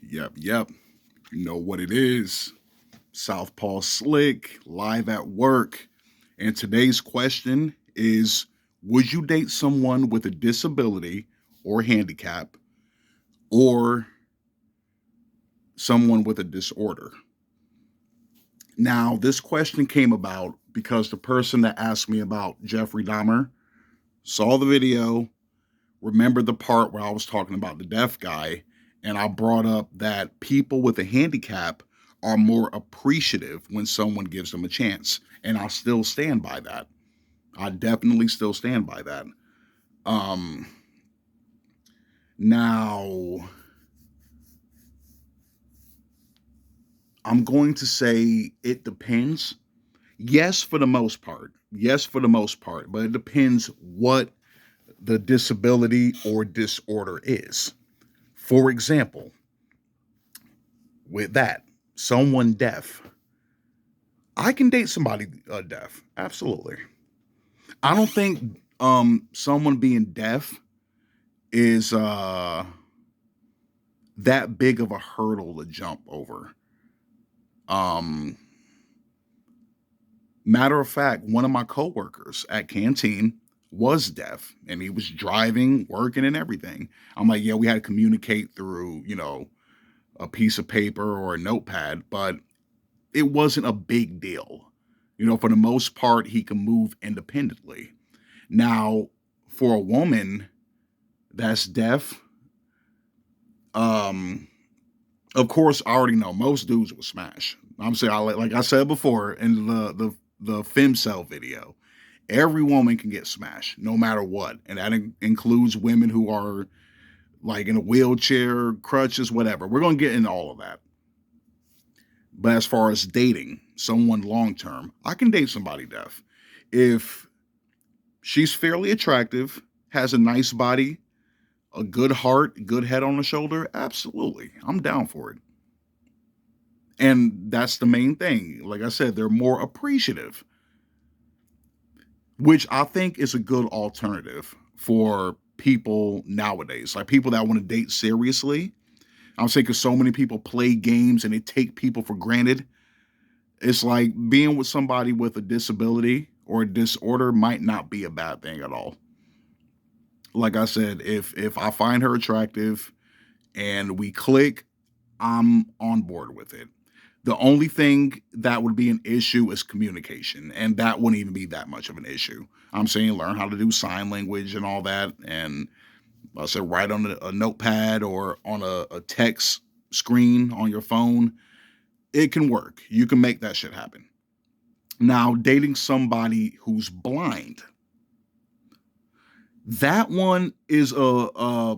Yep. You know what it is. Southpaw Slick, live at work. And today's question is: would you date someone with a disability or handicap or someone with a disorder? Now, this question came about because the person that asked me about Jeffrey Dahmer saw the video, remembered the part where I was talking about the deaf guy, and I brought up that people with a handicap are more appreciative when someone gives them a chance. And I still stand by that. I definitely still stand by that. Um, Now, I'm going to say it depends. Yes, for the most part. Yes, for the most part. But it depends what the disability or disorder is. For example, with that, someone deaf. I can date somebody deaf. Absolutely. I don't think someone being deaf is that big of a hurdle to jump over. Um Matter of fact, one of my coworkers at Canteen was deaf and he was driving, working and everything. I'm like, yeah, we had to communicate through, a piece of paper or a notepad, but it wasn't a big deal. For the most part, he can move independently. Now, for a woman that's deaf, um, of course, I already know most dudes will smash. I'm saying, like I said before in the femcell video, every woman can get smashed, no matter what, and that includes women who are like in a wheelchair, crutches, whatever. We're gonna get into all of that. But as far as dating someone long term, I can date somebody deaf if she's fairly attractive, has a nice body, a good heart, good head on the shoulder. Absolutely, I'm down for it. And that's the main thing. Like I said, they're more appreciative, which I think is a good alternative for people nowadays. Like people that want to date seriously. I'm saying because so many people play games and they take people for granted. It's like being with somebody with a disability or a disorder might not be a bad thing at all. Like I said, if I find her attractive and we click, I'm on board with it. The only thing that would be an issue is communication, and that wouldn't even be that much of an issue. I'm saying learn how to do sign language and all that, and I said write on a notepad or on a text screen on your phone. It can work. You can make that shit happen. Now, dating somebody who's blind, that one is a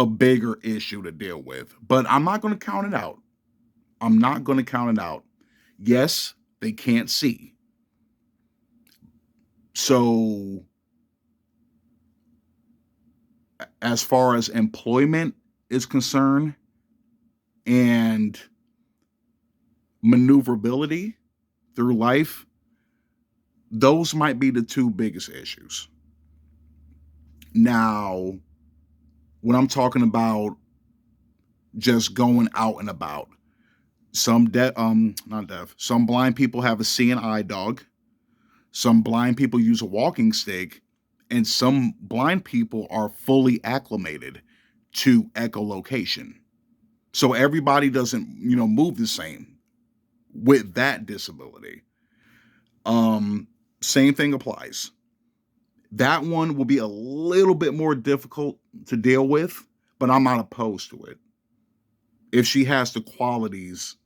bigger issue to deal with, but I'm not going to count it out. I'm not going to count it out. Yes, they can't see. So, as far as employment is concerned and maneuverability through life, those might be the two biggest issues. Now, when I'm talking about just going out and about, not deaf, some blind people have a seeing eye dog. Some blind people use a walking stick, and some blind people are fully acclimated to echolocation. So everybody doesn't, move the same with that disability. Um, Same thing applies. That one will be a little bit more difficult to deal with, but I'm not opposed to it. If she has the qualities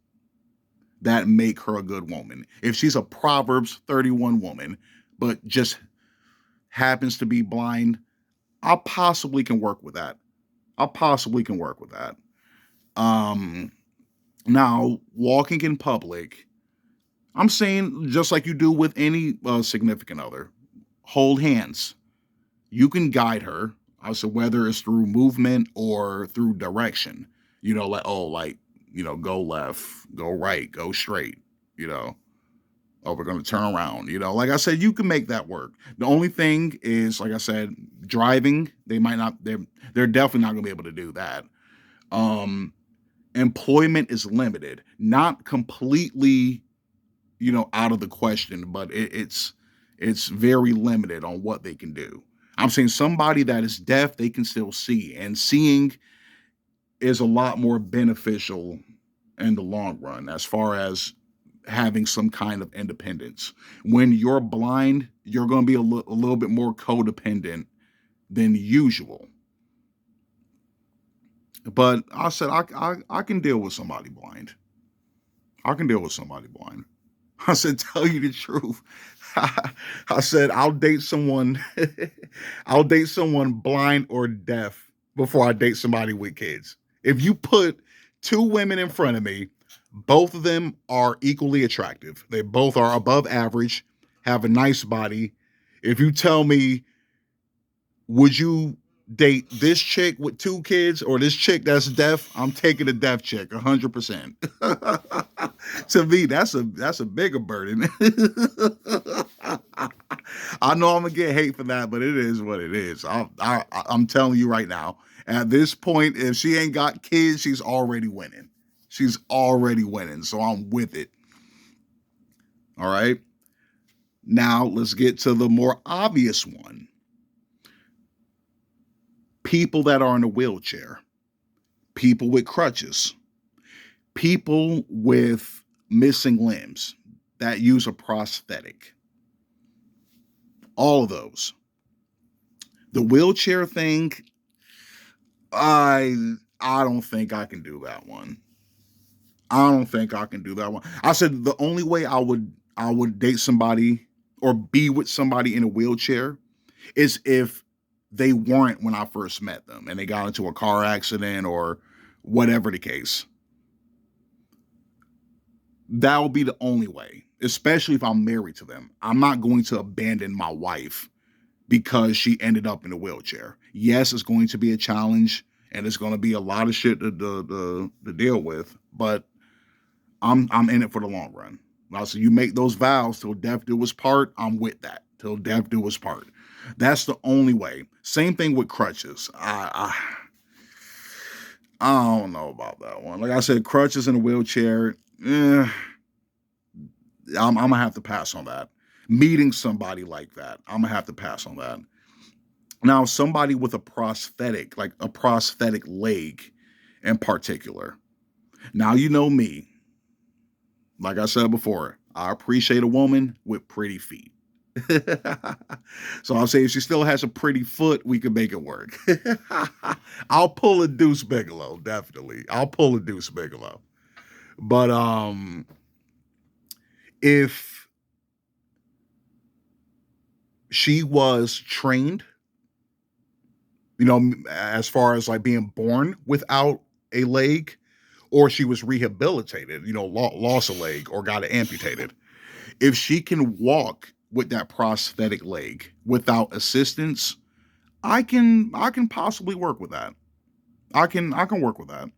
that make her a good woman. If she's a Proverbs 31 woman, but just happens to be blind, I possibly can work with that. I possibly can work with that. Um, Now, walking in public, I'm saying just like you do with any significant other, hold hands. You can guide her. I said whether it's through movement or through direction. Go left, go right, go straight. You know, oh, we're going to turn around. Like I said, you can make that work. The only thing is, like I said, driving. They might not. They're definitely not going to be able to do that. Um, employment is limited, not completely, out of the question, but it's very limited on what they can do. I'm saying somebody that is deaf, they can still see, and seeing is a lot more beneficial in the long run as far as having some kind of independence. When you're blind, you're going to be a little bit more codependent than usual. But I said I can deal with somebody blind. I can deal with somebody blind. I said, tell you the truth. I said, I'll date someone, I'll date someone blind or deaf before I date somebody with kids. If you put two women in front of me, both of them are equally attractive. They both are above average, have a nice body. If you tell me, would you date this chick with two kids or this chick that's deaf? I'm taking the deaf chick 100%. To me, that's a bigger burden. I know I'm gonna get hate for that, but it is what it is. I'm telling you right now. At this point, if she ain't got kids, she's already winning. She's already winning. So I'm with it. All right. Now let's get to the more obvious one. People that are in a wheelchair, people with crutches, people with missing limbs that use a prosthetic. All of those. The wheelchair thing, I I don't think I can do that one. I don't think I can do that one. I said the only way I would date somebody or be with somebody in a wheelchair is if they weren't when I first met them and they got into a car accident or whatever the case. That will be the only way, especially if I'm married to them. I'm not going to abandon my wife because she ended up in a wheelchair. Yes, it's going to be a challenge and it's going to be a lot of shit to deal with, but I'm in it for the long run. So you make those vows till death do us part. I'm with that till death do us part. That's the only way. Same thing with crutches. I don't know about that one. Like I said, crutches in a wheelchair. I'm gonna have to pass on that. Meeting somebody like that, I'm gonna have to pass on that. Now, somebody with a prosthetic, like a prosthetic leg in particular. Now, you know me. Like I said before, I appreciate a woman with pretty feet. So I'll say if she still has a pretty foot, we can make it work. I'll pull a Deuce Bigelow, definitely. I'll pull a Deuce Bigelow. But if she was trained, as far as like being born without a leg, or she was rehabilitated, lost a leg or got it amputated. If she can walk with that prosthetic leg without assistance, I can possibly work with that. I can work with that.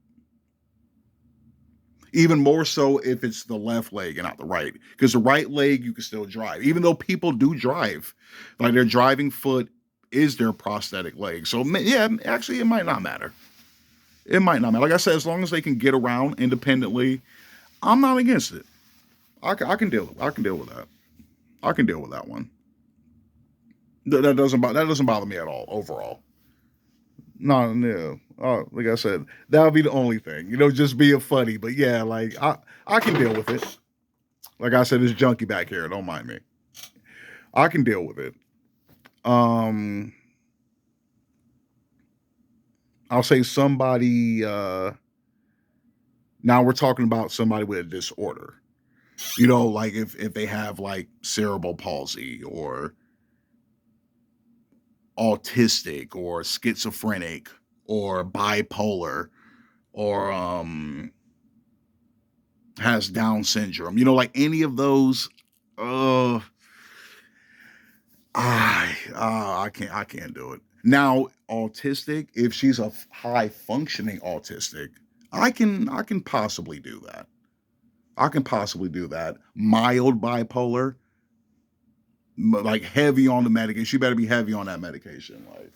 Even more so if it's the left leg and not the right, because the right leg you can still drive. Even though people do drive, like their driving foot is their prosthetic leg. So yeah, actually it might not matter. It might not matter. Like I said, as long as they can get around independently, I'm not against it. I can deal. I can deal with that. I can deal with that one. That doesn't bother me at all overall. No, no. Like I said, that would be the only thing. Just being funny. But yeah, like I can deal with it. Like I said, this junkie back here. Don't mind me. I can deal with it. Um, I'll say somebody. Now we're talking about somebody with a disorder. Like if they have like cerebral palsy or autistic or schizophrenic or bipolar or has Down syndrome. Like any of those. Uh, I can't do it. Now, autistic. If she's a high functioning autistic, I can possibly do that. I can possibly do that. Mild bipolar, like heavy on the medication. She better be heavy on that medication. Like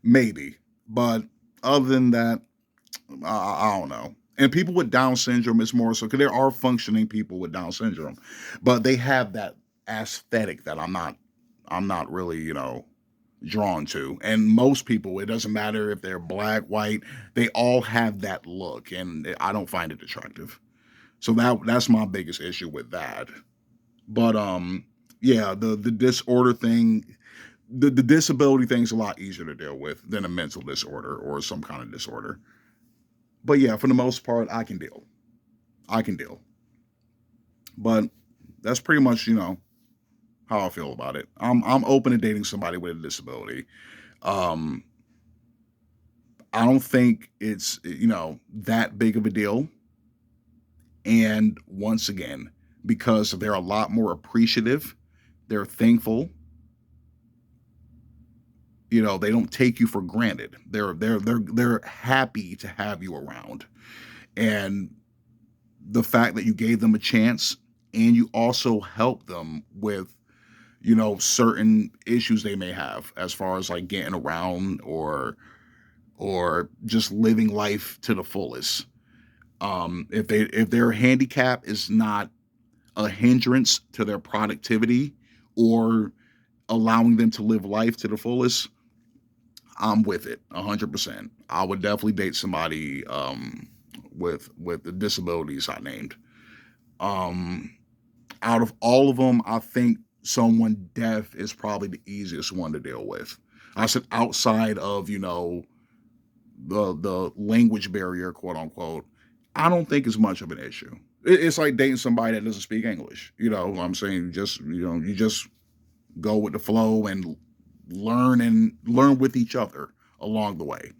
maybe, but other than that, I don't know. And people with Down syndrome is more so because there are functioning people with Down syndrome, but they have that aesthetic that I'm not really, drawn to. And most people, it doesn't matter if they're black, white, they all have that look, and I don't find it attractive. So that's my biggest issue with that. But yeah, the disorder thing, the disability thing's a lot easier to deal with than a mental disorder or some kind of disorder. But yeah, for the most part, I can deal. I can deal. But that's pretty much, how I feel about it. I'm open to dating somebody with a disability. Um, I don't think it's that big of a deal. And once again, because they're a lot more appreciative, they're thankful. They don't take you for granted. They're happy to have you around. And the fact that you gave them a chance and you also help them with certain issues they may have as far as like getting around or just living life to the fullest. If their handicap is not a hindrance to their productivity or allowing them to live life to the fullest, I'm with it 100%. I would definitely date somebody with the disabilities I named. Um, Out of all of them, I think someone deaf is probably the easiest one to deal with. I said outside of the language barrier, quote unquote. I don't think it's much of an issue. It's like dating somebody that doesn't speak English. What I'm saying, you just go with the flow and learn with each other along the way,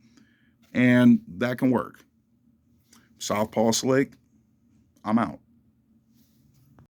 and that can work. Southpaw Slick, I'm out.